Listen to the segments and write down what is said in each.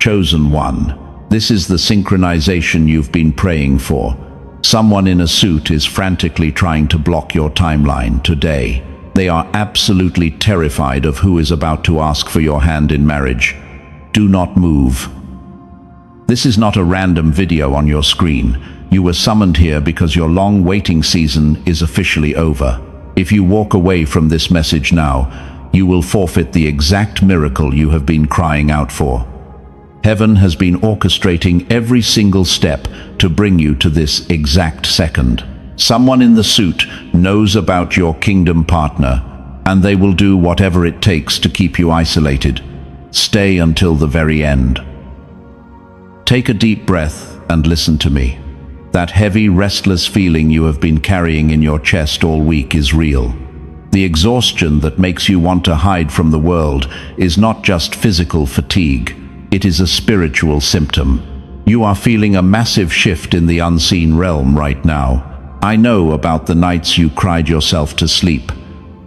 chosen one. This is the synchronization you've been praying for. Someone in a suit is frantically trying to block your timeline today. They are absolutely terrified of who is about to ask for your hand in marriage. Do not move. This is not a random video on your screen. You were summoned here because your long waiting season is officially over. If you walk away from this message now, you will forfeit the exact miracle you have been crying out for. Heaven has been orchestrating every single step to bring you to this exact second. Someone in the suit knows about your kingdom partner, and they will do whatever it takes to keep you isolated. Stay until the very end. Take a deep breath and listen to me. That heavy, restless feeling you have been carrying in your chest all week is real. The exhaustion that makes you want to hide from the world is not just physical fatigue. It is a spiritual symptom. You are feeling a massive shift in the unseen realm right now. I know about the nights you cried yourself to sleep.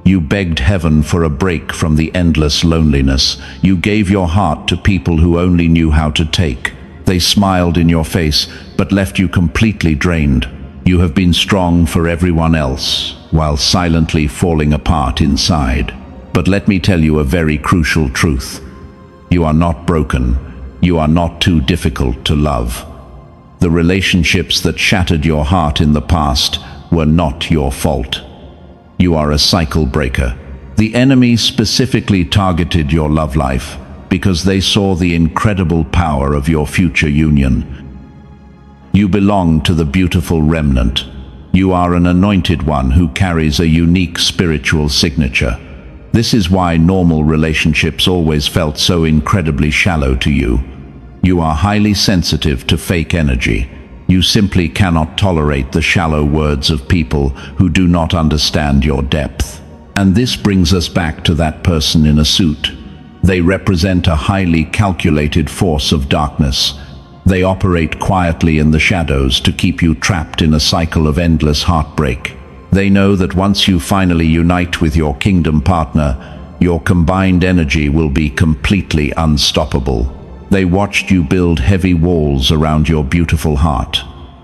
You begged heaven for a break from the endless loneliness. You gave your heart to people who only knew how to take. They smiled in your face, but left you completely drained. You have been strong for everyone else, while silently falling apart inside. But let me tell you a very crucial truth. You are not broken. You are not too difficult to love. The relationships that shattered your heart in the past were not your fault. You are a cycle breaker. The enemy specifically targeted your love life because they saw the incredible power of your future union. You belong to the beautiful remnant. You are an anointed one who carries a unique spiritual signature. This is why normal relationships always felt so incredibly shallow to you. You are highly sensitive to fake energy. You simply cannot tolerate the shallow words of people who do not understand your depth. And this brings us back to that person in a suit. They represent a highly calculated force of darkness. They operate quietly in the shadows to keep you trapped in a cycle of endless heartbreak. They know that once you finally unite with your kingdom partner, your combined energy will be completely unstoppable. They watched you build heavy walls around your beautiful heart.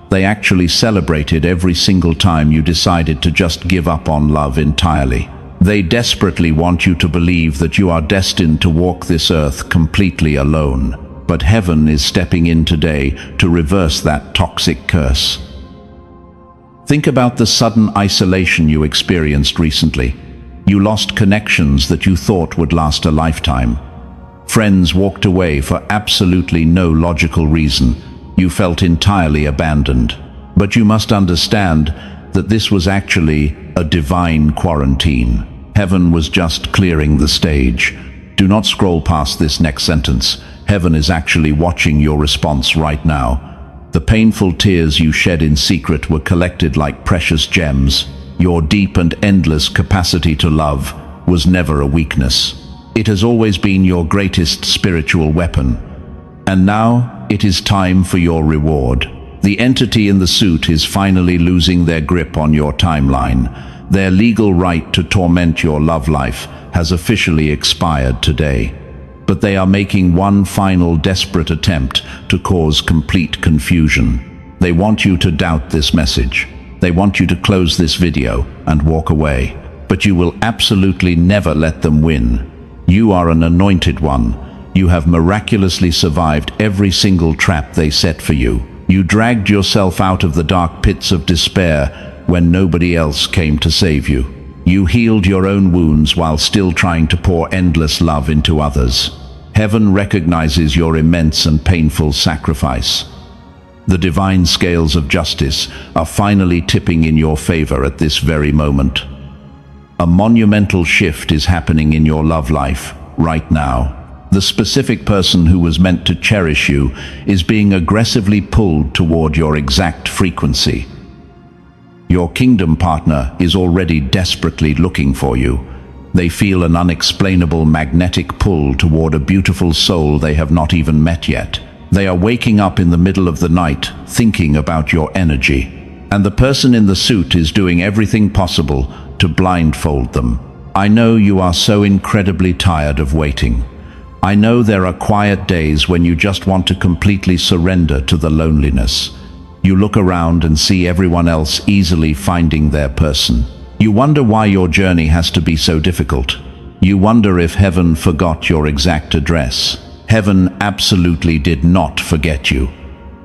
They actually celebrated every single time you decided to just give up on love entirely. They desperately want you to believe that you are destined to walk this earth completely alone. But heaven is stepping in today to reverse that toxic curse. Think about the sudden isolation you experienced recently. You lost connections that you thought would last a lifetime. Friends walked away for absolutely no logical reason. You felt entirely abandoned. But you must understand that this was actually a divine quarantine. Heaven was just clearing the stage. Do not scroll past this next sentence. Heaven is actually watching your response right now. The painful tears you shed in secret were collected like precious gems. Your deep and endless capacity to love was never a weakness. It has always been your greatest spiritual weapon. And now it is time for your reward. The entity in the suit is finally losing their grip on your timeline. Their legal right to torment your love life has officially expired today. But they are making one final desperate attempt to cause complete confusion. They want you to doubt this message. They want you to close this video and walk away. But you will absolutely never let them win. You are an anointed one. You have miraculously survived every single trap they set for you. You dragged yourself out of the dark pits of despair when nobody else came to save you. You healed your own wounds while still trying to pour endless love into others. Heaven recognizes your immense and painful sacrifice. The divine scales of justice are finally tipping in your favor at this very moment. A monumental shift is happening in your love life right now. The specific person who was meant to cherish you is being aggressively pulled toward your exact frequency. Your kingdom partner is already desperately looking for you. They feel an unexplainable magnetic pull toward a beautiful soul they have not even met yet. They are waking up in the middle of the night, thinking about your energy. And the person in the suit is doing everything possible to blindfold them. I know you are so incredibly tired of waiting. I know there are quiet days when you just want to completely surrender to the loneliness. You look around and see everyone else easily finding their person. You wonder why your journey has to be so difficult. You wonder if heaven forgot your exact address. Heaven absolutely did not forget you.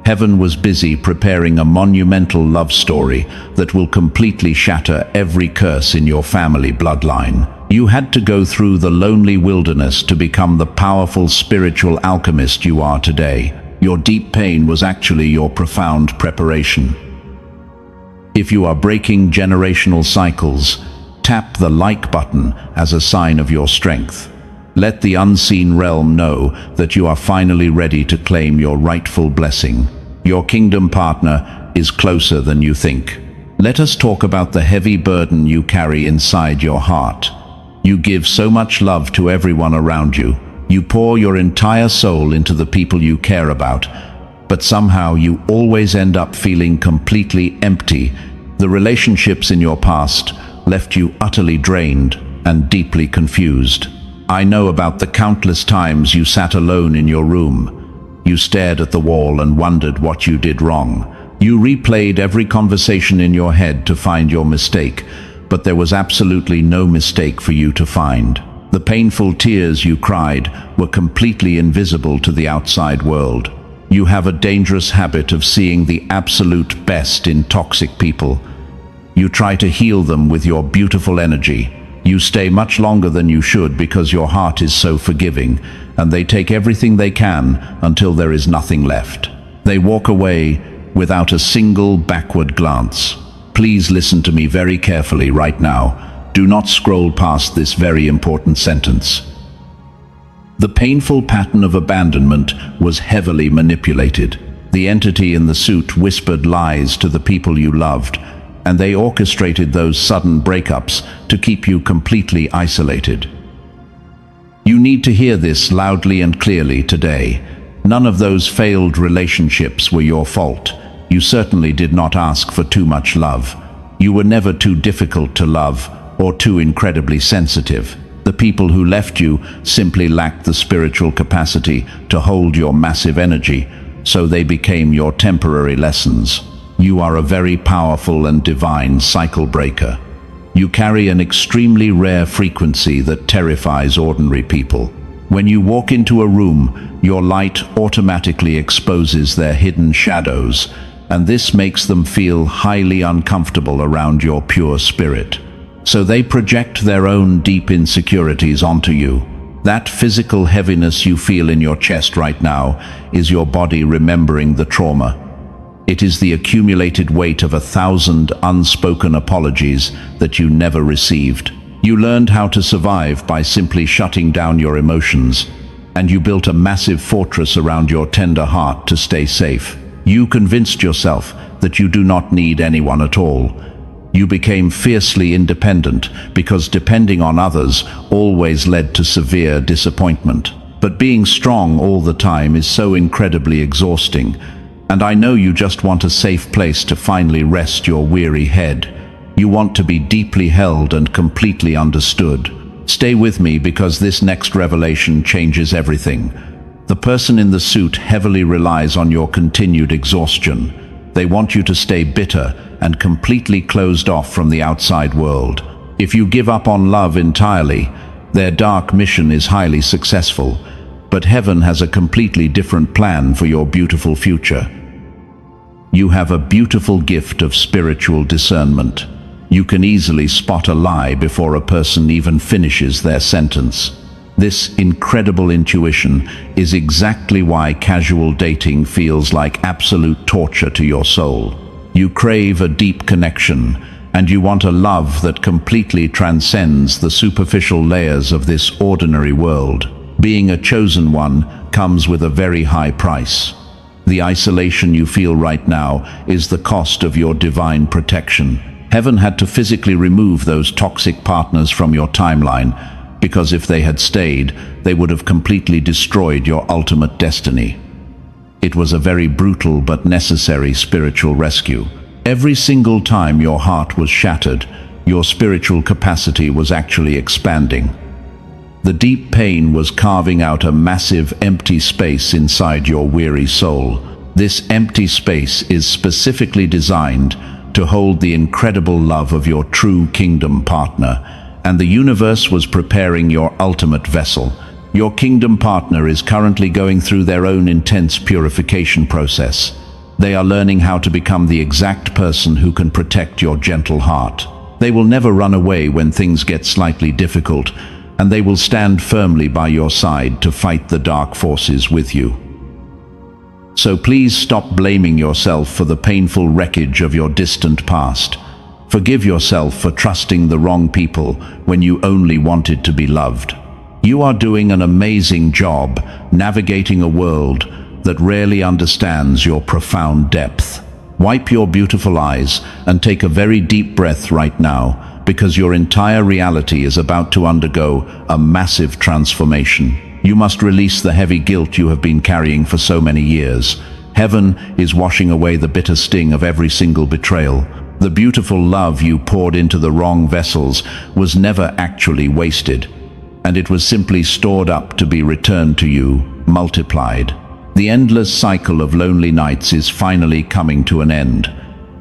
Heaven was busy preparing a monumental love story that will completely shatter every curse in your family bloodline. You had to go through the lonely wilderness to become the powerful spiritual alchemist you are today. Your deep pain was actually your profound preparation. If you are breaking generational cycles, tap the like button as a sign of your strength. Let the unseen realm know that you are finally ready to claim your rightful blessing. Your kingdom partner is closer than you think. Let us talk about the heavy burden you carry inside your heart. You give so much love to everyone around you. You pour your entire soul into the people you care about, but somehow you always end up feeling completely empty. The relationships in your past left you utterly drained and deeply confused. I know about the countless times you sat alone in your room. You stared at the wall and wondered what you did wrong. You replayed every conversation in your head to find your mistake, but there was absolutely no mistake for you to find. The painful tears you cried were completely invisible to the outside world. You have a dangerous habit of seeing the absolute best in toxic people. You try to heal them with your beautiful energy. You stay much longer than you should because your heart is so forgiving, and they take everything they can until there is nothing left. They walk away without a single backward glance. Please listen to me very carefully right now. Do not scroll past this very important sentence. The painful pattern of abandonment was heavily manipulated. The entity in the suit whispered lies to the people you loved, and they orchestrated those sudden breakups to keep you completely isolated. You need to hear this loudly and clearly today. None of those failed relationships were your fault. You certainly did not ask for too much love. You were never too difficult to love or too incredibly sensitive. The people who left you simply lacked the spiritual capacity to hold your massive energy, so they became your temporary lessons. You are a very powerful and divine cycle breaker. You carry an extremely rare frequency that terrifies ordinary people. When you walk into a room, your light automatically exposes their hidden shadows, and this makes them feel highly uncomfortable around your pure spirit. So they project their own deep insecurities onto you. That physical heaviness you feel in your chest right now is your body remembering the trauma. It is the accumulated weight of 1,000 unspoken apologies that you never received. You learned how to survive by simply shutting down your emotions, and you built a massive fortress around your tender heart to stay safe. You convinced yourself that you do not need anyone at all. You became fiercely independent because depending on others always led to severe disappointment. But being strong all the time is so incredibly exhausting. And I know you just want a safe place to finally rest your weary head. You want to be deeply held and completely understood. Stay with me because this next revelation changes everything. The person in the suit heavily relies on your continued exhaustion. They want you to stay bitter and completely closed off from the outside world. If you give up on love entirely, their dark mission is highly successful. But heaven has a completely different plan for your beautiful future. You have a beautiful gift of spiritual discernment. You can easily spot a lie before a person even finishes their sentence. This incredible intuition is exactly why casual dating feels like absolute torture to your soul. You crave a deep connection, and you want a love that completely transcends the superficial layers of this ordinary world. Being a chosen one comes with a very high price. The isolation you feel right now is the cost of your divine protection. Heaven had to physically remove those toxic partners from your timeline, because if they had stayed, they would have completely destroyed your ultimate destiny. It was a very brutal but necessary spiritual rescue. Every single time your heart was shattered, your spiritual capacity was actually expanding. The deep pain was carving out a massive empty space inside your weary soul. This empty space is specifically designed to hold the incredible love of your true kingdom partner, and the universe was preparing your ultimate vessel. Your kingdom partner is currently going through their own intense purification process. They are learning how to become the exact person who can protect your gentle heart. They will never run away when things get slightly difficult, and they will stand firmly by your side to fight the dark forces with you. So please stop blaming yourself for the painful wreckage of your distant past. Forgive yourself for trusting the wrong people when you only wanted to be loved. You are doing an amazing job navigating a world that rarely understands your profound depth. Wipe your beautiful eyes and take a very deep breath right now, because your entire reality is about to undergo a massive transformation. You must release the heavy guilt you have been carrying for so many years. Heaven is washing away the bitter sting of every single betrayal. The beautiful love you poured into the wrong vessels was never actually wasted, and it was simply stored up to be returned to you, multiplied. The endless cycle of lonely nights is finally coming to an end.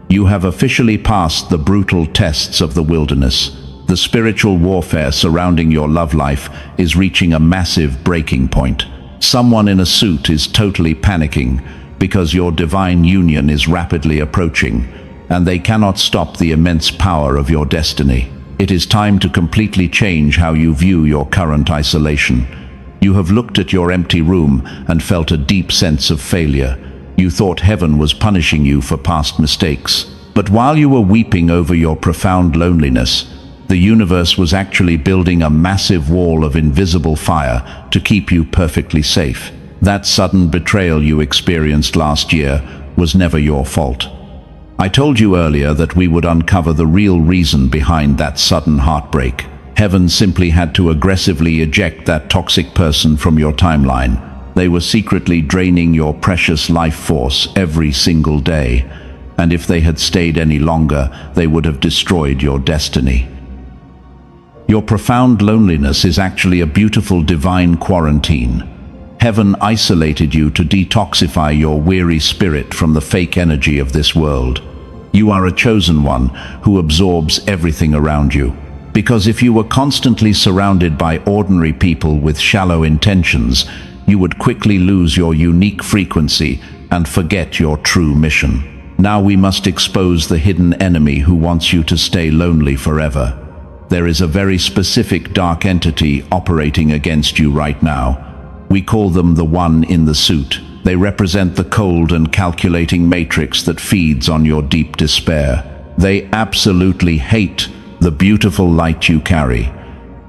You have officially passed the brutal tests of the wilderness. The spiritual warfare surrounding your love life is reaching a massive breaking point. Someone in a suit is totally panicking because your divine union is rapidly approaching, and they cannot stop the immense power of your destiny. It is time to completely change how you view your current isolation. You have looked at your empty room and felt a deep sense of failure. You thought heaven was punishing you for past mistakes. But while you were weeping over your profound loneliness, the universe was actually building a massive wall of invisible fire to keep you perfectly safe. That sudden betrayal you experienced last year was never your fault. I told you earlier that we would uncover the real reason behind that sudden heartbreak. Heaven simply had to aggressively eject that toxic person from your timeline. They were secretly draining your precious life force every single day, and if they had stayed any longer, they would have destroyed your destiny. Your profound loneliness is actually a beautiful divine quarantine. Heaven isolated you to detoxify your weary spirit from the fake energy of this world. You are a chosen one who absorbs everything around you. Because if you were constantly surrounded by ordinary people with shallow intentions, you would quickly lose your unique frequency and forget your true mission. Now we must expose the hidden enemy who wants you to stay lonely forever. There is a very specific dark entity operating against you right now. We call them the one in the suit. They represent the cold and calculating matrix that feeds on your deep despair. They absolutely hate the beautiful light you carry,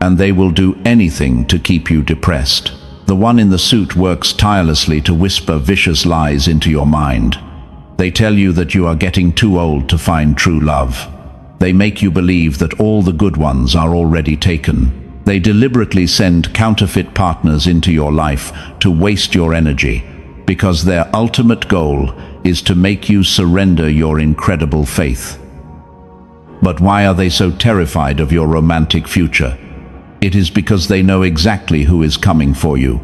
and they will do anything to keep you depressed. The one in the suit works tirelessly to whisper vicious lies into your mind. They tell you that you are getting too old to find true love. They make you believe that all the good ones are already taken. They deliberately send counterfeit partners into your life to waste your energy, because their ultimate goal is to make you surrender your incredible faith. But why are they so terrified of your romantic future? It is because they know exactly who is coming for you.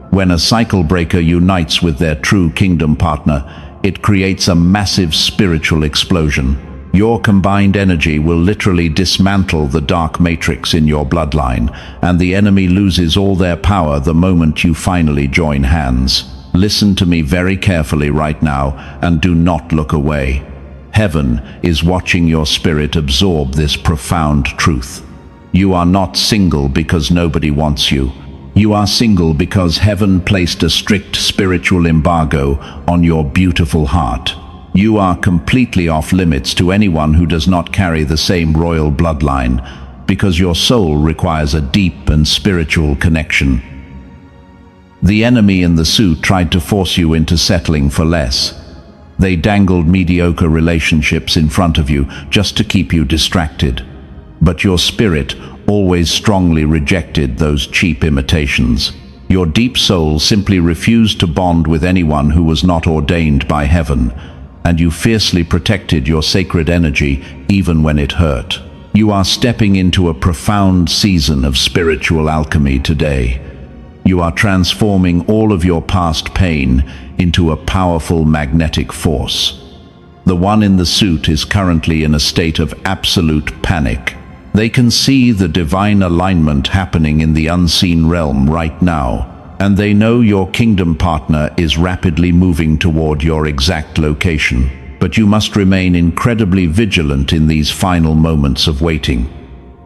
When a cycle breaker unites with their true kingdom partner, it creates a massive spiritual explosion. Your combined energy will literally dismantle the dark matrix in your bloodline, and the enemy loses all their power the moment you finally join hands. Listen to me very carefully right now, and do not look away. Heaven is watching your spirit absorb this profound truth. You are not single because nobody wants you. You are single because heaven placed a strict spiritual embargo on your beautiful heart. You are completely off limits to anyone who does not carry the same royal bloodline, because your soul requires a deep and spiritual connection. The enemy in the suit tried to force you into settling for less. They dangled mediocre relationships in front of you just to keep you distracted. But your spirit always strongly rejected those cheap imitations. Your deep soul simply refused to bond with anyone who was not ordained by heaven, and you fiercely protected your sacred energy even when it hurt. You are stepping into a profound season of spiritual alchemy today. You are transforming all of your past pain into a powerful magnetic force. The one in the suit is currently in a state of absolute panic. They can see the divine alignment happening in the unseen realm right now, and they know your kingdom partner is rapidly moving toward your exact location. But you must remain incredibly vigilant in these final moments of waiting.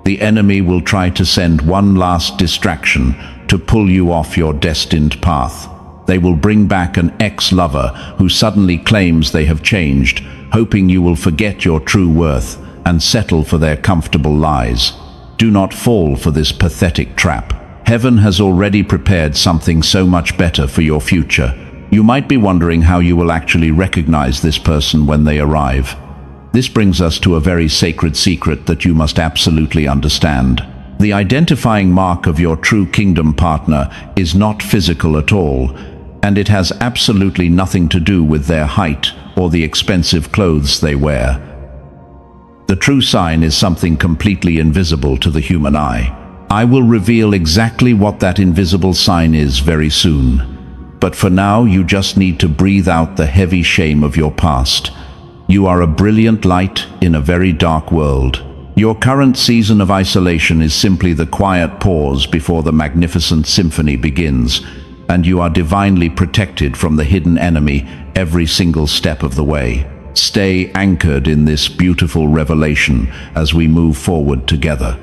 The enemy will try to send one last distraction to pull you off your destined path. They will bring back an ex-lover who suddenly claims they have changed, hoping you will forget your true worth and settle for their comfortable lies. Do not fall for this pathetic trap. Heaven has already prepared something so much better for your future. You might be wondering how you will actually recognize this person when they arrive. This brings us to a very sacred secret that you must absolutely understand. The identifying mark of your true kingdom partner is not physical at all, and it has absolutely nothing to do with their height or the expensive clothes they wear. The true sign is something completely invisible to the human eye. I will reveal exactly what that invisible sign is very soon. But for now, you just need to breathe out the heavy shame of your past. You are a brilliant light in a very dark world. Your current season of isolation is simply the quiet pause before the magnificent symphony begins, and you are divinely protected from the hidden enemy every single step of the way. Stay anchored in this beautiful revelation as we move forward together.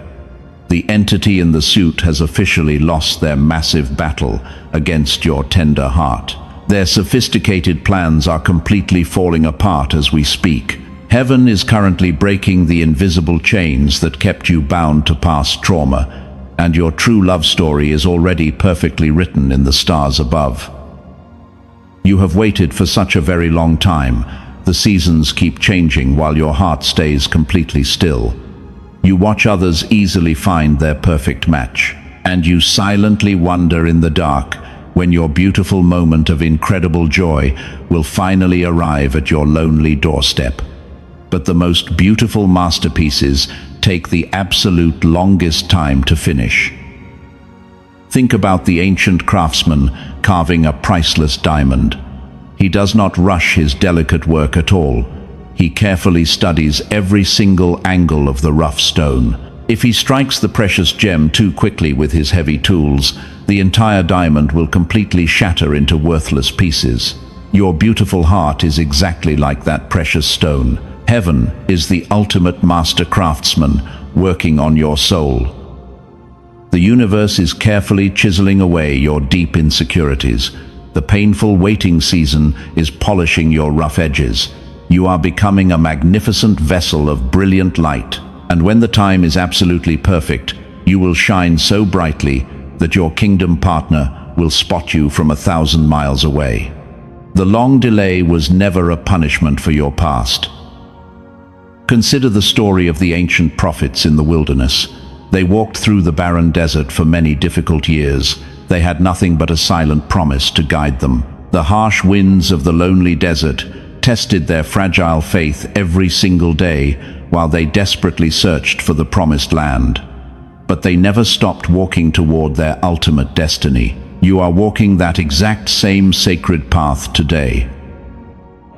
The entity in the suit has officially lost their massive battle against your tender heart. Their sophisticated plans are completely falling apart as we speak. Heaven is currently breaking the invisible chains that kept you bound to past trauma, and your true love story is already perfectly written in the stars above. You have waited for such a very long time. The seasons keep changing while your heart stays completely still. You watch others easily find their perfect match, and you silently wonder in the dark when your beautiful moment of incredible joy will finally arrive at your lonely doorstep. But the most beautiful masterpieces take the absolute longest time to finish. Think about the ancient craftsman carving a priceless diamond. He does not rush his delicate work at all. He carefully studies every single angle of the rough stone. If he strikes the precious gem too quickly with his heavy tools, the entire diamond will completely shatter into worthless pieces. Your beautiful heart is exactly like that precious stone. Heaven is the ultimate master craftsman working on your soul. The universe is carefully chiseling away your deep insecurities. The painful waiting season is polishing your rough edges. You are becoming a magnificent vessel of brilliant light, and when the time is absolutely perfect, you will shine so brightly that your kingdom partner will spot you from 1,000 miles away. The long delay was never a punishment for your past. Consider the story of the ancient prophets in the wilderness. They walked through the barren desert for many difficult years. They had nothing but a silent promise to guide them. The harsh winds of the lonely desert tested their fragile faith every single day while they desperately searched for the promised land. But they never stopped walking toward their ultimate destiny. You are walking that exact same sacred path today.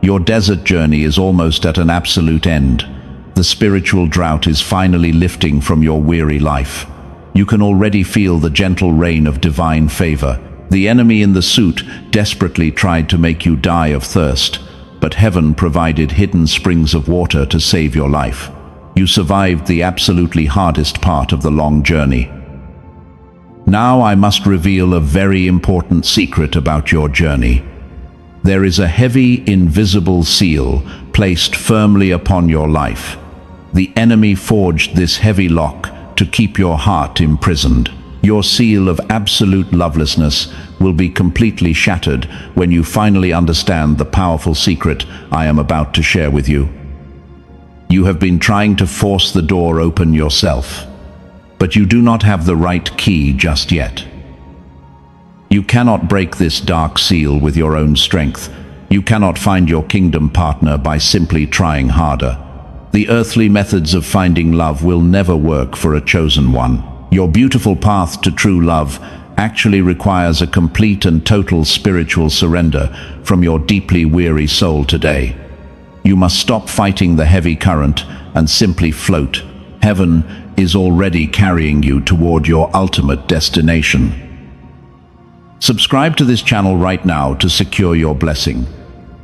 Your desert journey is almost at an absolute end. The spiritual drought is finally lifting from your weary life. You can already feel the gentle rain of divine favor. The enemy in the suit desperately tried to make you die of thirst, but heaven provided hidden springs of water to save your life. You survived the absolutely hardest part of the long journey. Now I must reveal a very important secret about your journey. There is a heavy, invisible seal placed firmly upon your life. The enemy forged this heavy lock to keep your heart imprisoned. Your seal of absolute lovelessness will be completely shattered when you finally understand the powerful secret I am about to share with you. You have been trying to force the door open yourself, but you do not have the right key just yet. You cannot break this dark seal with your own strength. You cannot find your kingdom partner by simply trying harder. The earthly methods of finding love will never work for a chosen one. Your beautiful path to true love actually requires a complete and total spiritual surrender from your deeply weary soul today. You must stop fighting the heavy current and simply float. Heaven is already carrying you toward your ultimate destination. Subscribe to this channel right now to secure your blessing.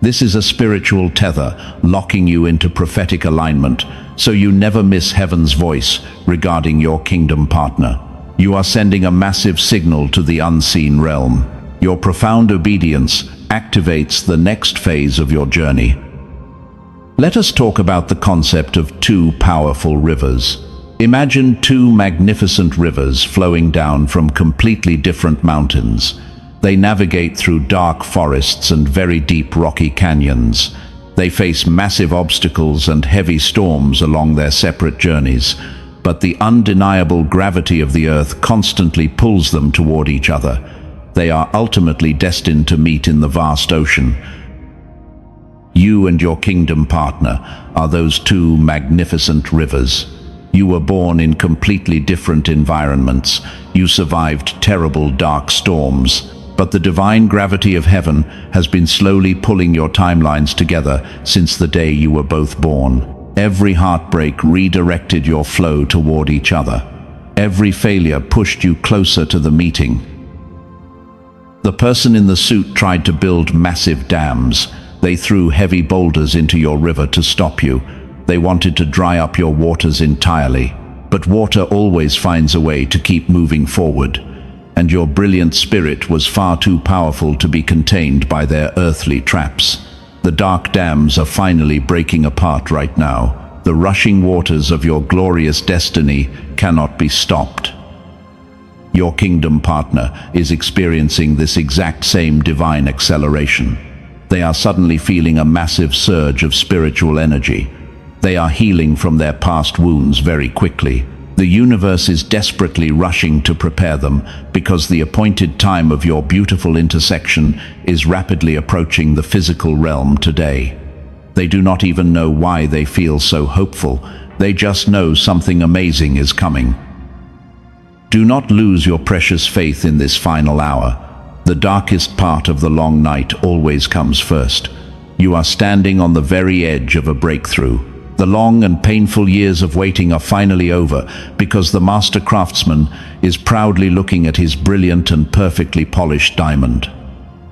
This is a spiritual tether locking you into prophetic alignment, so you never miss heaven's voice regarding your kingdom partner. You are sending a massive signal to the unseen realm. Your profound obedience activates the next phase of your journey. Let us talk about the concept of two powerful rivers. Imagine two magnificent rivers flowing down from completely different mountains. They navigate through dark forests and very deep rocky canyons. They face massive obstacles and heavy storms along their separate journeys, but the undeniable gravity of the earth constantly pulls them toward each other. They are ultimately destined to meet in the vast ocean. You and your kingdom partner are those two magnificent rivers. You were born in completely different environments. You survived terrible dark storms, but the divine gravity of heaven has been slowly pulling your timelines together since the day you were both born. Every heartbreak redirected your flow toward each other. Every failure pushed you closer to the meeting. The person in the suit tried to build massive dams. They threw heavy boulders into your river to stop you. They wanted to dry up your waters entirely. But water always finds a way to keep moving forward. And your brilliant spirit was far too powerful to be contained by their earthly traps. The dark dams are finally breaking apart right now. The rushing waters of your glorious destiny cannot be stopped. Your kingdom partner is experiencing this exact same divine acceleration. They are suddenly feeling a massive surge of spiritual energy. They are healing from their past wounds very quickly. The universe is desperately rushing to prepare them because the appointed time of your beautiful intersection is rapidly approaching the physical realm today. They do not even know why they feel so hopeful. They just know something amazing is coming. Do not lose your precious faith in this final hour. The darkest part of the long night always comes first. You are standing on the very edge of a breakthrough. The long and painful years of waiting are finally over because the master craftsman is proudly looking at his brilliant and perfectly polished diamond.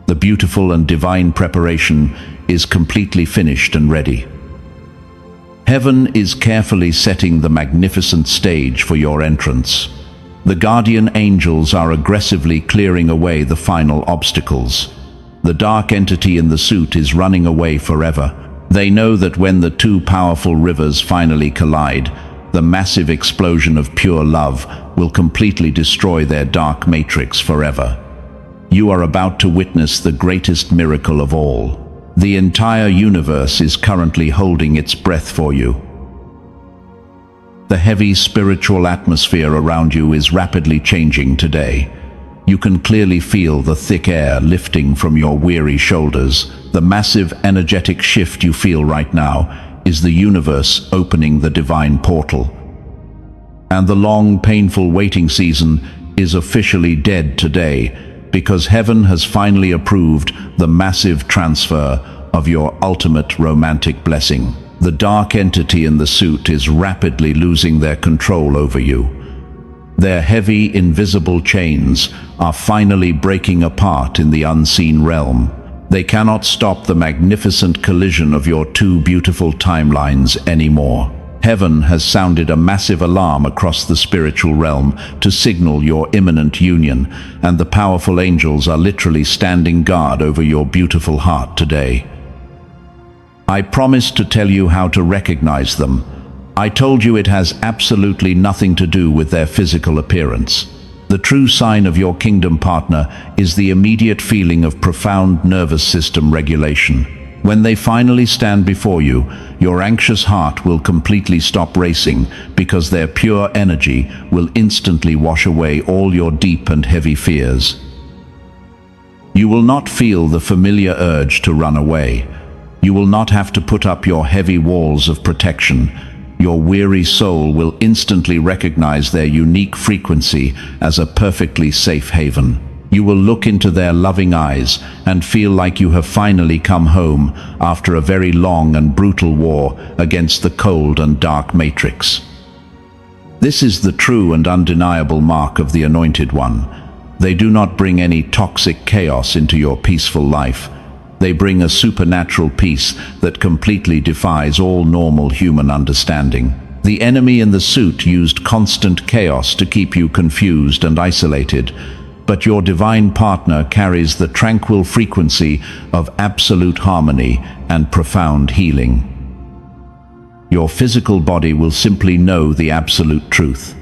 The beautiful and divine preparation is completely finished and ready. Heaven is carefully setting the magnificent stage for your entrance. The guardian angels are aggressively clearing away the final obstacles. The dark entity in the suit is running away forever. They know that when the two powerful rivers finally collide, the massive explosion of pure love will completely destroy their dark matrix forever. You are about to witness the greatest miracle of all. The entire universe is currently holding its breath for you. The heavy spiritual atmosphere around you is rapidly changing today. You can clearly feel the thick air lifting from your weary shoulders. The massive energetic shift you feel right now is the universe opening the divine portal. And the long, painful waiting season is officially dead today because heaven has finally approved the massive transfer of your ultimate romantic blessing. The dark entity in the suit is rapidly losing their control over you. Their heavy, invisible chains are finally breaking apart in the unseen realm. They cannot stop the magnificent collision of your two beautiful timelines anymore. Heaven has sounded a massive alarm across the spiritual realm to signal your imminent union, and the powerful angels are literally standing guard over your beautiful heart today. I promised to tell you how to recognize them. I told you it has absolutely nothing to do with their physical appearance. The true sign of your kingdom partner is the immediate feeling of profound nervous system regulation. When they finally stand before you, your anxious heart will completely stop racing because their pure energy will instantly wash away all your deep and heavy fears. You will not feel the familiar urge to run away. You will not have to put up your heavy walls of protection. Your weary soul will instantly recognize their unique frequency as a perfectly safe haven. You will look into their loving eyes and feel like you have finally come home after a very long and brutal war against the cold and dark matrix. This is the true and undeniable mark of the Anointed One. They do not bring any toxic chaos into your peaceful life. They bring a supernatural peace that completely defies all normal human understanding. The enemy in the suit used constant chaos to keep you confused and isolated, but your divine partner carries the tranquil frequency of absolute harmony and profound healing. Your physical body will simply know the absolute truth.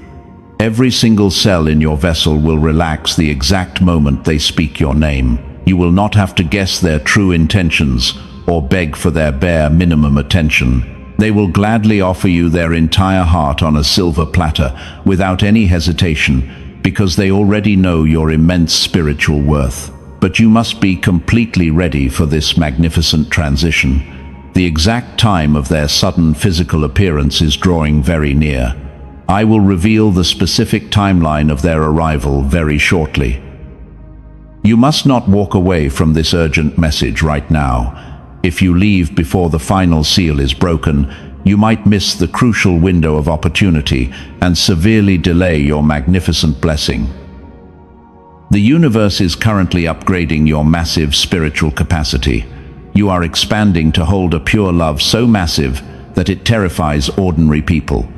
Every single cell in your vessel will relax the exact moment they speak your name. You will not have to guess their true intentions or beg for their bare minimum attention. They will gladly offer you their entire heart on a silver platter without any hesitation, because they already know your immense spiritual worth. But you must be completely ready for this magnificent transition. The exact time of their sudden physical appearance is drawing very near. I will reveal the specific timeline of their arrival very shortly. You must not walk away from this urgent message right now. If you leave before the final seal is broken, you might miss the crucial window of opportunity and severely delay your magnificent blessing. The universe is currently upgrading your massive spiritual capacity. You are expanding to hold a pure love so massive that it terrifies ordinary people.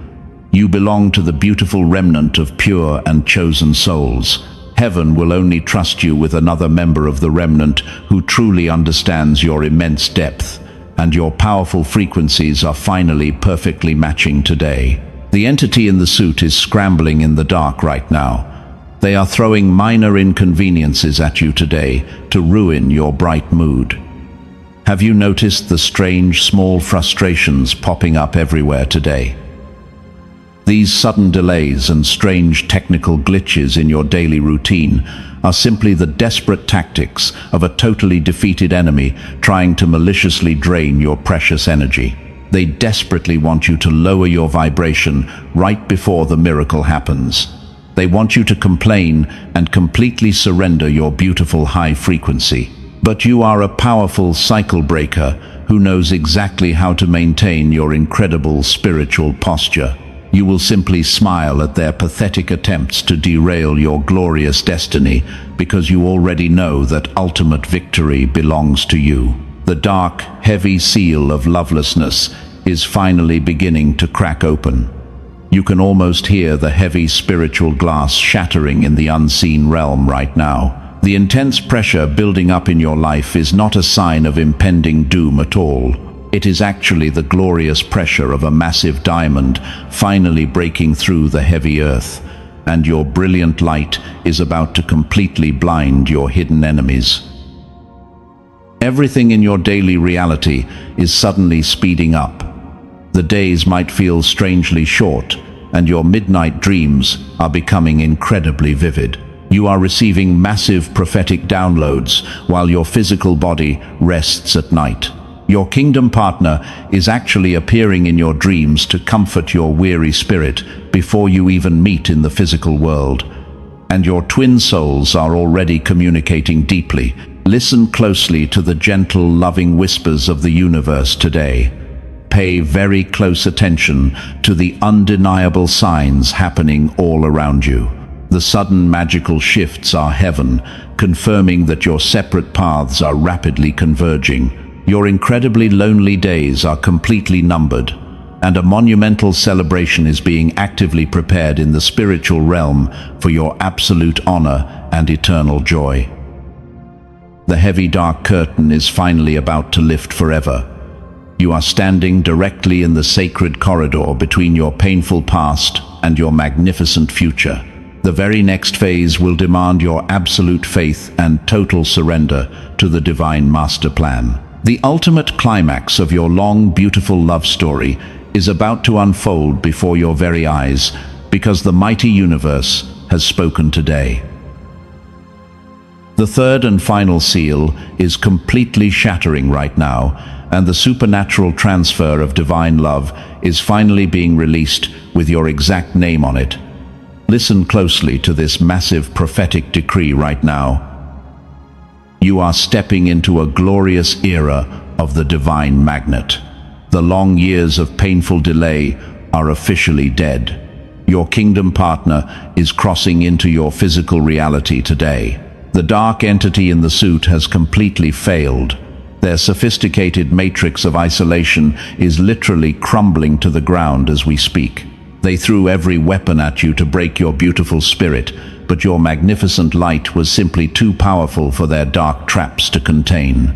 You belong to the beautiful remnant of pure and chosen souls. Heaven will only trust you with another member of the remnant who truly understands your immense depth, and your powerful frequencies are finally perfectly matching today. The entity in the suit is scrambling in the dark right now. They are throwing minor inconveniences at you today to ruin your bright mood. Have you noticed the strange small frustrations popping up everywhere today? These sudden delays and strange technical glitches in your daily routine are simply the desperate tactics of a totally defeated enemy trying to maliciously drain your precious energy. They desperately want you to lower your vibration right before the miracle happens. They want you to complain and completely surrender your beautiful high frequency. But you are a powerful cycle breaker who knows exactly how to maintain your incredible spiritual posture. You will simply smile at their pathetic attempts to derail your glorious destiny because you already know that ultimate victory belongs to you. The dark, heavy seal of lovelessness is finally beginning to crack open. You can almost hear the heavy spiritual glass shattering in the unseen realm right now. The intense pressure building up in your life is not a sign of impending doom at all. It is actually the glorious pressure of a massive diamond finally breaking through the heavy earth, and your brilliant light is about to completely blind your hidden enemies. Everything in your daily reality is suddenly speeding up. The days might feel strangely short, and your midnight dreams are becoming incredibly vivid. You are receiving massive prophetic downloads while your physical body rests at night. Your kingdom partner is actually appearing in your dreams to comfort your weary spirit before you even meet in the physical world. And your twin souls are already communicating deeply. Listen closely to the gentle, loving whispers of the universe today. Pay very close attention to the undeniable signs happening all around you. The sudden magical shifts are heaven, confirming that your separate paths are rapidly converging. Your incredibly lonely days are completely numbered, and a monumental celebration is being actively prepared in the spiritual realm for your absolute honor and eternal joy. The heavy dark curtain is finally about to lift forever. You are standing directly in the sacred corridor between your painful past and your magnificent future. The very next phase will demand your absolute faith and total surrender to the divine master plan. The ultimate climax of your long, beautiful love story is about to unfold before your very eyes, because the mighty universe has spoken today. The third and final seal is completely shattering right now, and the supernatural transfer of divine love is finally being released with your exact name on it. Listen closely to this massive prophetic decree right now. You are stepping into a glorious era of the divine magnet. The long years of painful delay are officially dead. Your kingdom partner is crossing into your physical reality today. The dark entity in the suit has completely failed. Their sophisticated matrix of isolation is literally crumbling to the ground as we speak. They threw every weapon at you to break your beautiful spirit, but your magnificent light was simply too powerful for their dark traps to contain.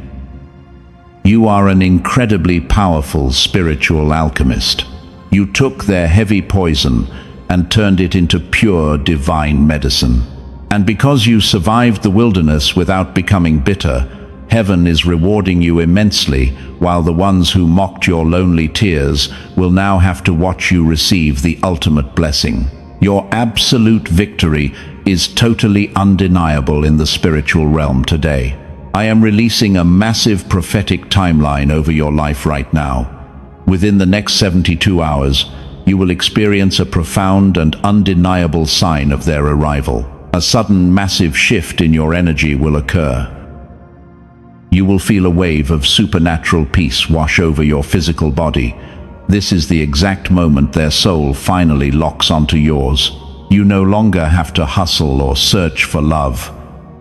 You are an incredibly powerful spiritual alchemist. You took their heavy poison and turned it into pure divine medicine. And because you survived the wilderness without becoming bitter, heaven is rewarding you immensely, while the ones who mocked your lonely tears will now have to watch you receive the ultimate blessing. Your absolute victory is totally undeniable in the spiritual realm today. I am releasing a massive prophetic timeline over your life right now. Within the next 72 hours, you will experience a profound and undeniable sign of their arrival. A sudden massive shift in your energy will occur. You will feel a wave of supernatural peace wash over your physical body. This is the exact moment their soul finally locks onto yours. You no longer have to hustle or search for love.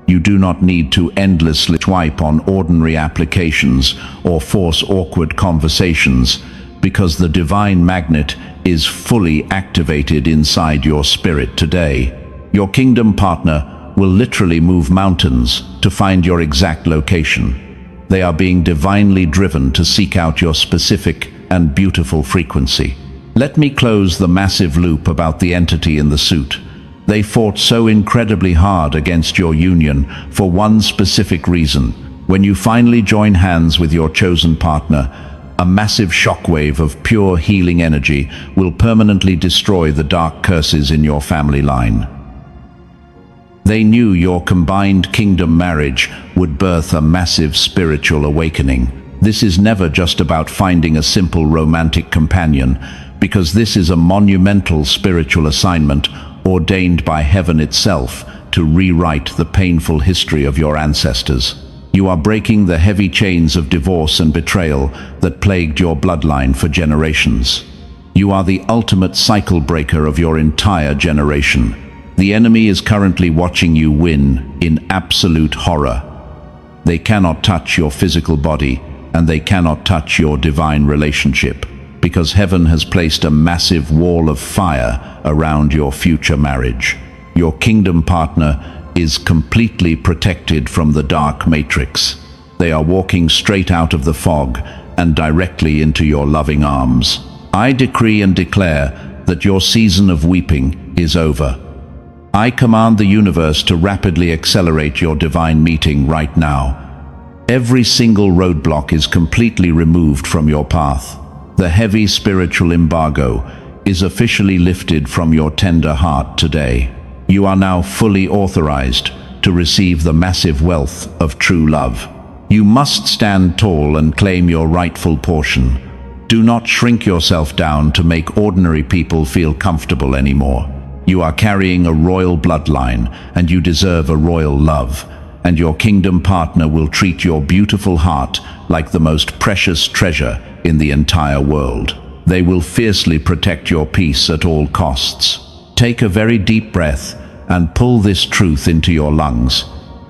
You do not need to endlessly swipe on ordinary applications or force awkward conversations, because the divine magnet is fully activated inside your spirit today. Your kingdom partner will literally move mountains to find your exact location. They are being divinely driven to seek out your specific and beautiful frequency. Let me close the massive loop about the entity in the suit. They fought so incredibly hard against your union for one specific reason. When you finally join hands with your chosen partner, a massive shockwave of pure healing energy will permanently destroy the dark curses in your family line. They knew your combined kingdom marriage would birth a massive spiritual awakening. This is never just about finding a simple romantic companion, because this is a monumental spiritual assignment ordained by heaven itself to rewrite the painful history of your ancestors. You are breaking the heavy chains of divorce and betrayal that plagued your bloodline for generations. You are the ultimate cycle breaker of your entire generation. The enemy is currently watching you win in absolute horror. They cannot touch your physical body, and they cannot touch your divine relationship, because heaven has placed a massive wall of fire around your future marriage. Your kingdom partner is completely protected from the dark matrix. They are walking straight out of the fog and directly into your loving arms. I decree and declare that your season of weeping is over. I command the universe to rapidly accelerate your divine meeting right now. Every single roadblock is completely removed from your path. The heavy spiritual embargo is officially lifted from your tender heart today. You are now fully authorized to receive the massive wealth of true love. You must stand tall and claim your rightful portion. Do not shrink yourself down to make ordinary people feel comfortable anymore. You are carrying a royal bloodline, and you deserve a royal love, and your kingdom partner will treat your beautiful heart like the most precious treasure in the entire world. They will fiercely protect your peace at all costs. Take a very deep breath and pull this truth into your lungs.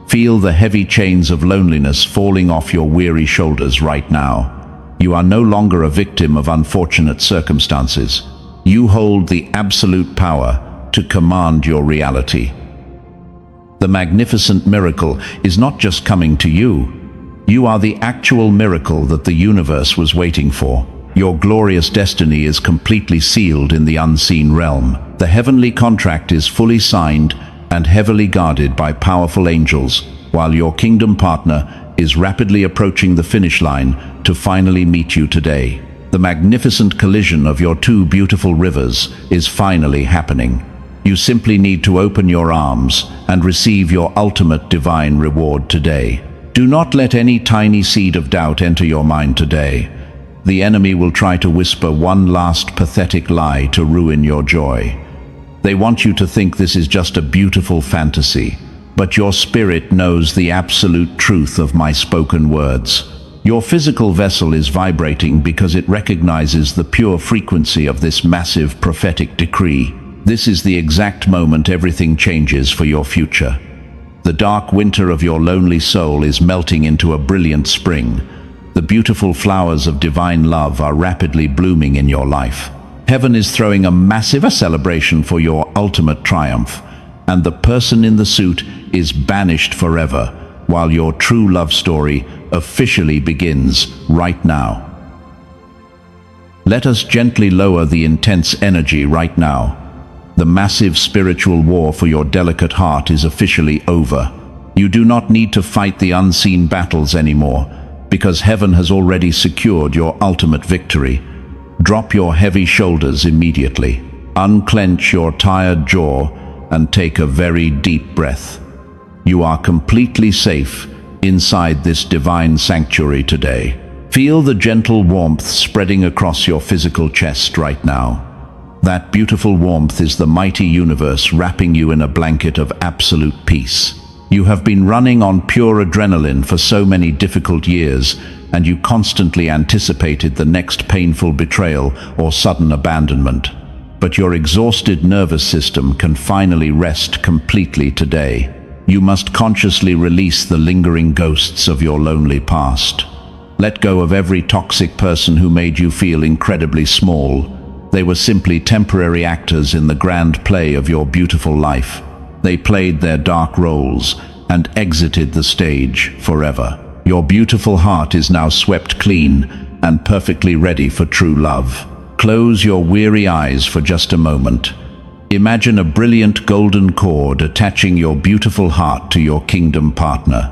Feel the heavy chains of loneliness falling off your weary shoulders right now. You are no longer a victim of unfortunate circumstances. You hold the absolute power to command your reality. The magnificent miracle is not just coming to you. You are the actual miracle that the universe was waiting for. Your glorious destiny is completely sealed in the unseen realm. The heavenly contract is fully signed and heavily guarded by powerful angels, while your kingdom partner is rapidly approaching the finish line to finally meet you today. The magnificent collision of your two beautiful rivers is finally happening. You simply need to open your arms and receive your ultimate divine reward today. Do not let any tiny seed of doubt enter your mind today. The enemy will try to whisper one last pathetic lie to ruin your joy. They want you to think this is just a beautiful fantasy, but your spirit knows the absolute truth of my spoken words. Your physical vessel is vibrating because it recognizes the pure frequency of this massive prophetic decree. This is the exact moment everything changes for your future. The dark winter of your lonely soul is melting into a brilliant spring. The beautiful flowers of divine love are rapidly blooming in your life. Heaven is throwing a massive celebration for your ultimate triumph, and the person in the suit is banished forever, while your true love story officially begins right now. Let us gently lower the intense energy right now. The massive spiritual war for your delicate heart is officially over. You do not need to fight the unseen battles anymore, because heaven has already secured your ultimate victory. Drop your heavy shoulders immediately. Unclench your tired jaw and take a very deep breath. You are completely safe inside this divine sanctuary today. Feel the gentle warmth spreading across your physical chest right now. That beautiful warmth is the mighty universe wrapping you in a blanket of absolute peace. You have been running on pure adrenaline for so many difficult years, and you constantly anticipated the next painful betrayal or sudden abandonment. But your exhausted nervous system can finally rest completely today. You must consciously release the lingering ghosts of your lonely past. Let go of every toxic person who made you feel incredibly small. They were simply temporary actors in the grand play of your beautiful life. They played their dark roles and exited the stage forever. Your beautiful heart is now swept clean and perfectly ready for true love. Close your weary eyes for just a moment. Imagine a brilliant golden cord attaching your beautiful heart to your kingdom partner.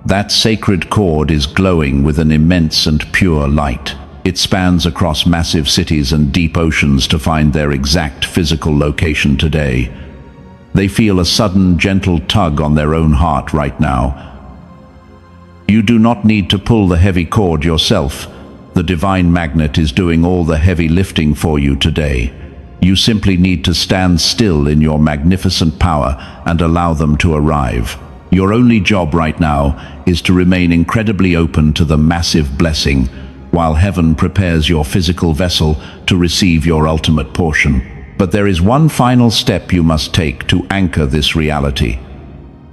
That sacred cord is glowing with an immense and pure light. It spans across massive cities and deep oceans to find their exact physical location today. They feel a sudden, gentle tug on their own heart right now. You do not need to pull the heavy cord yourself. The divine magnet is doing all the heavy lifting for you today. You simply need to stand still in your magnificent power and allow them to arrive. Your only job right now is to remain incredibly open to the massive blessing, while heaven prepares your physical vessel to receive your ultimate portion. But there is one final step you must take to anchor this reality.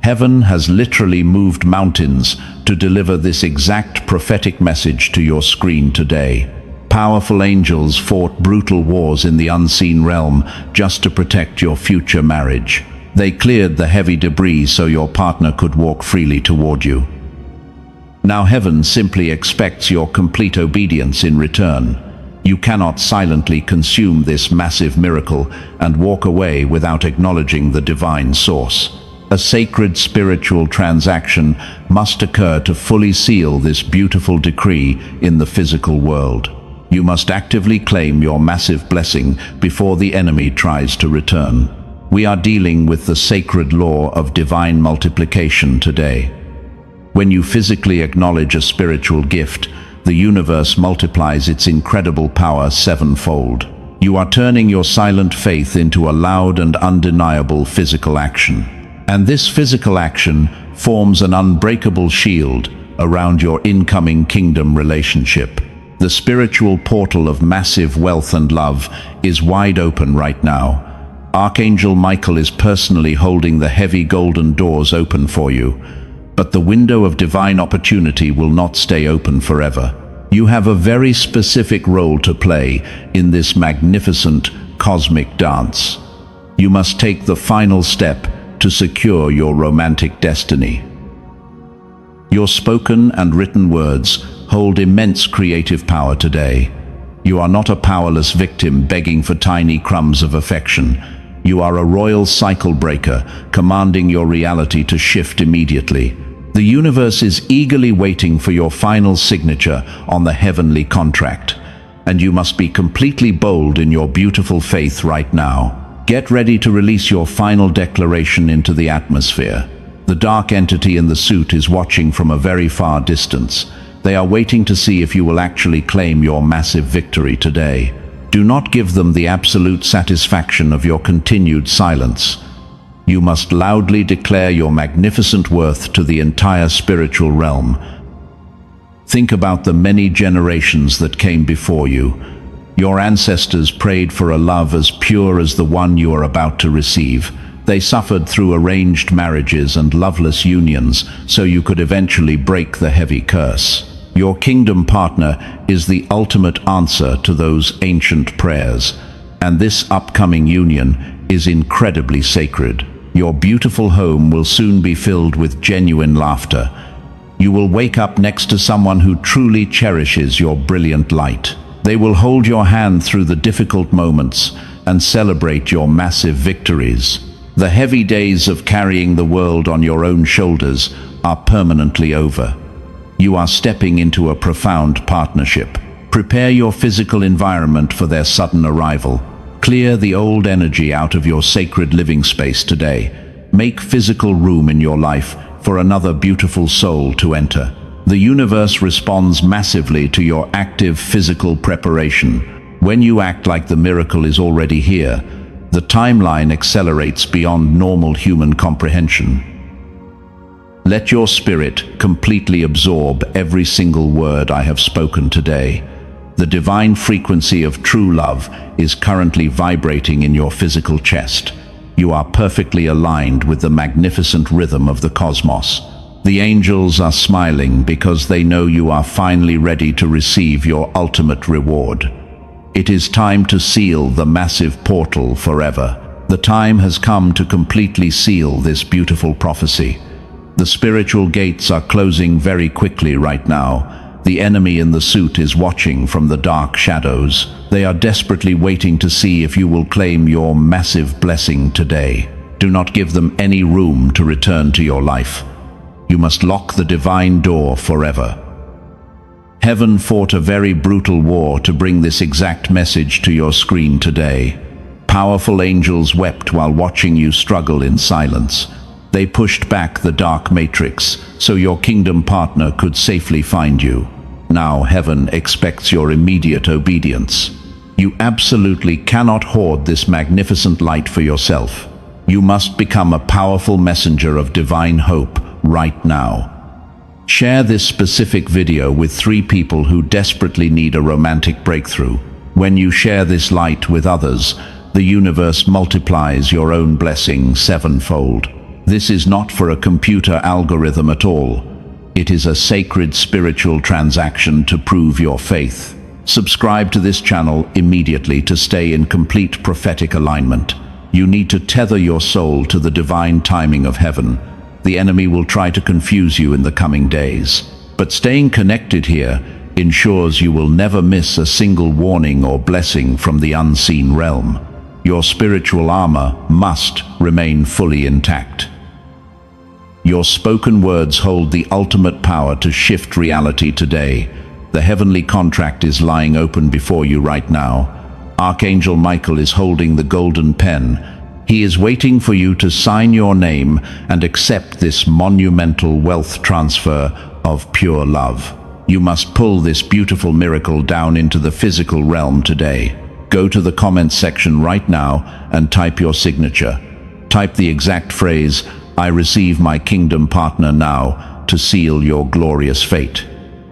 Heaven has literally moved mountains to deliver this exact prophetic message to your screen today. Powerful angels fought brutal wars in the unseen realm just to protect your future marriage. They cleared the heavy debris so your partner could walk freely toward you. Now heaven simply expects your complete obedience in return. You cannot silently consume this massive miracle and walk away without acknowledging the divine source. A sacred spiritual transaction must occur to fully seal this beautiful decree in the physical world. You must actively claim your massive blessing before the enemy tries to return. We are dealing with the sacred law of divine multiplication today. When you physically acknowledge a spiritual gift, the universe multiplies its incredible power sevenfold. You are turning your silent faith into a loud and undeniable physical action. And this physical action forms an unbreakable shield around your incoming kingdom relationship. The spiritual portal of massive wealth and love is wide open right now. Archangel Michael is personally holding the heavy golden doors open for you. But the window of divine opportunity will not stay open forever. You have a very specific role to play in this magnificent cosmic dance. You must take the final step to secure your romantic destiny. Your spoken and written words hold immense creative power today. You are not a powerless victim begging for tiny crumbs of affection. You are a royal cycle breaker, commanding your reality to shift immediately. The universe is eagerly waiting for your final signature on the heavenly contract, and you must be completely bold in your beautiful faith right now. Get ready to release your final declaration into the atmosphere. The dark entity in the suit is watching from a very far distance. They are waiting to see if you will actually claim your massive victory today. Do not give them the absolute satisfaction of your continued silence. You must loudly declare your magnificent worth to the entire spiritual realm. Think about the many generations that came before you. Your ancestors prayed for a love as pure as the one you are about to receive. They suffered through arranged marriages and loveless unions so you could eventually break the heavy curse. Your kingdom partner is the ultimate answer to those ancient prayers, and this upcoming union is incredibly sacred. Your beautiful home will soon be filled with genuine laughter. You will wake up next to someone who truly cherishes your brilliant light. They will hold your hand through the difficult moments and celebrate your massive victories. The heavy days of carrying the world on your own shoulders are permanently over. You are stepping into a profound partnership. Prepare your physical environment for their sudden arrival. Clear the old energy out of your sacred living space today. Make physical room in your life for another beautiful soul to enter. The universe responds massively to your active physical preparation. When you act like the miracle is already here, the timeline accelerates beyond normal human comprehension. Let your spirit completely absorb every single word I have spoken today. The divine frequency of true love is currently vibrating in your physical chest. You are perfectly aligned with the magnificent rhythm of the cosmos. The angels are smiling because they know you are finally ready to receive your ultimate reward. It is time to seal the massive portal forever. The time has come to completely seal this beautiful prophecy. The spiritual gates are closing very quickly right now. The enemy in the suit is watching from the dark shadows. They are desperately waiting to see if you will claim your massive blessing today. Do not give them any room to return to your life. You must lock the divine door forever. Heaven fought a very brutal war to bring this exact message to your screen today. Powerful angels wept while watching you struggle in silence. They pushed back the dark matrix so your kingdom partner could safely find you. Now heaven expects your immediate obedience. You absolutely cannot hoard this magnificent light for yourself. You must become a powerful messenger of divine hope right now. Share this specific video with 3 people who desperately need a romantic breakthrough. When you share this light with others, the universe multiplies your own blessing 7-fold. This is not for a computer algorithm at all. It is a sacred spiritual transaction to prove your faith. Subscribe to this channel immediately to stay in complete prophetic alignment. You need to tether your soul to the divine timing of heaven. The enemy will try to confuse you in the coming days. But staying connected here ensures you will never miss a single warning or blessing from the unseen realm. Your spiritual armor must remain fully intact. Your spoken words hold the ultimate power to shift reality today. The heavenly contract is lying open before you right now. Archangel Michael is holding the golden pen. He is waiting for you to sign your name and accept this monumental wealth transfer of pure love. You must pull this beautiful miracle down into the physical realm today. Go to the comments section right now and type your signature. Type the exact phrase, "I receive my kingdom partner now," to seal your glorious fate.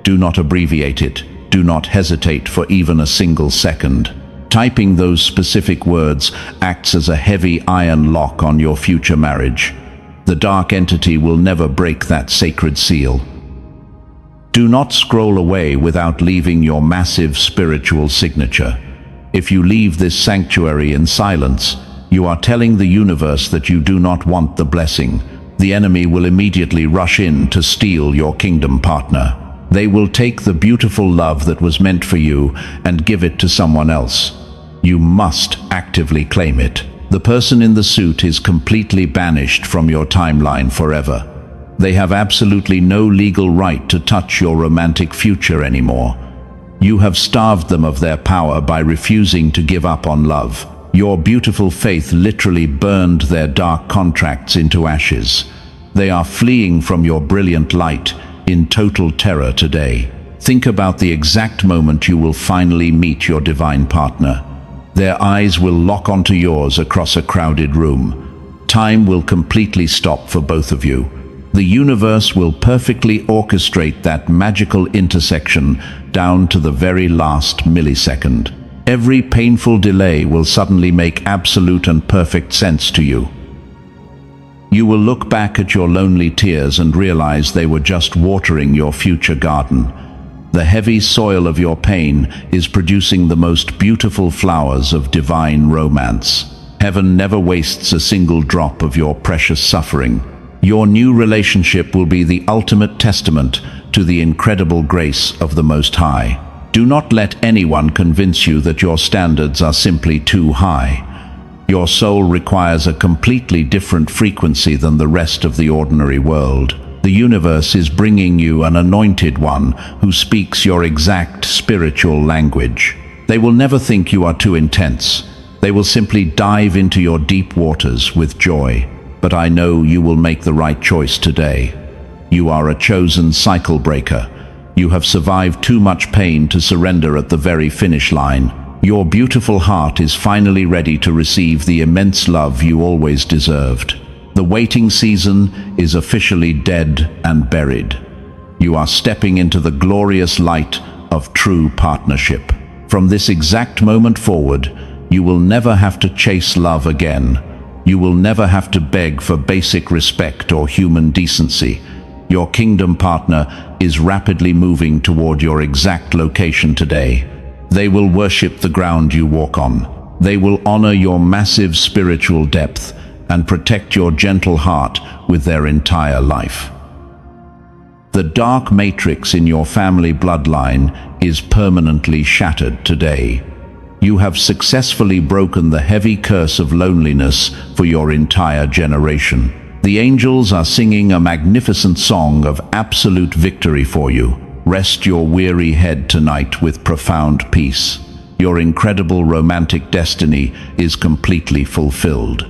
Do not abbreviate it. Do not hesitate for even a single second. Typing those specific words acts as a heavy iron lock on your future marriage. The dark entity will never break that sacred seal. Do not scroll away without leaving your massive spiritual signature. If you leave this sanctuary in silence, you are telling the universe that you do not want the blessing. The enemy will immediately rush in to steal your kingdom partner. They will take the beautiful love that was meant for you and give it to someone else. You must actively claim it. The person in the suit is completely banished from your timeline forever. They have absolutely no legal right to touch your romantic future anymore. You have starved them of their power by refusing to give up on love. Your beautiful faith literally burned their dark contracts into ashes. They are fleeing from your brilliant light in total terror today. Think about the exact moment you will finally meet your divine partner. Their eyes will lock onto yours across a crowded room. Time will completely stop for both of you. The universe will perfectly orchestrate that magical intersection down to the very last millisecond. Every painful delay will suddenly make absolute and perfect sense to you. You will look back at your lonely tears and realize they were just watering your future garden. The heavy soil of your pain is producing the most beautiful flowers of divine romance. Heaven never wastes a single drop of your precious suffering. Your new relationship will be the ultimate testament to the incredible grace of the Most High. Do not let anyone convince you that your standards are simply too high. Your soul requires a completely different frequency than the rest of the ordinary world. The universe is bringing you an anointed one who speaks your exact spiritual language. They will never think you are too intense. They will simply dive into your deep waters with joy. But I know you will make the right choice today. You are a chosen cycle breaker. You have survived too much pain to surrender at the very finish line. Your beautiful heart is finally ready to receive the immense love you always deserved. The waiting season is officially dead and buried. You are stepping into the glorious light of true partnership. From this exact moment forward, you will never have to chase love again. You will never have to beg for basic respect or human decency. Your kingdom partner is rapidly moving toward your exact location today. They will worship the ground you walk on. They will honor your massive spiritual depth and protect your gentle heart with their entire life. The dark matrix in your family bloodline is permanently shattered today. You have successfully broken the heavy curse of loneliness for your entire generation. The angels are singing a magnificent song of absolute victory for you. Rest your weary head tonight with profound peace. Your incredible romantic destiny is completely fulfilled.